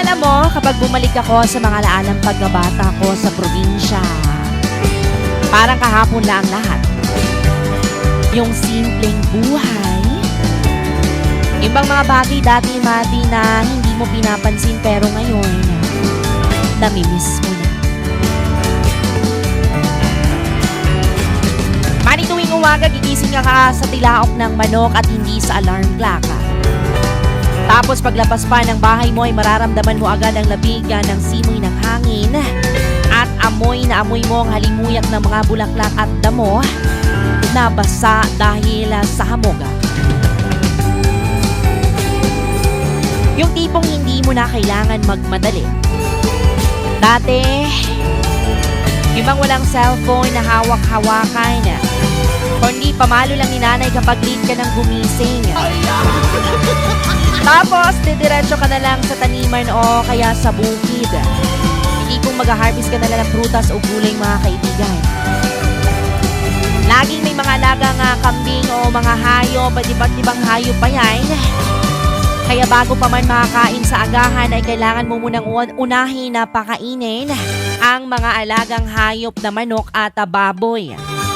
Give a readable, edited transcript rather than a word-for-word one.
Alam mo, kapag bumalik ako sa mga laalang pagkabata ko sa probinsya, parang kahapon lang lahat. Yung simpleng buhay. Ibang mga bagay dati-mati na hindi mo pinapansin pero ngayon, namimiss mo na. Mani tuwing umaga, gigising ka sa tilaok ng manok at hindi sa alarm clock. Tapos paglabas pa ng bahay mo ay mararamdaman mo agad ang labigan ng simoy ng hangin at amoy na amoy mo ang halimuyak ng mga bulaklak at damo na basa dahil sa hamog. Yung tipong hindi mo na kailangan magmadali. Dati, ibang walang cellphone na hawak-hawakan. Kundi pamalo lang ni nanay kapag late ka ng gumising. Tapos, didiretso ka na lang sa taniman o kaya sa bukid. Hindi kung mag-harvest ka na lang ng prutas o gulay mga kaibigan. Laging may mga alagang kambing o mga hayop, iba't ibang hayop pa yan. Kaya bago pa man makakain sa agahan ay kailangan mo munang unahin na pakainin ang mga alagang hayop na manok at baboy.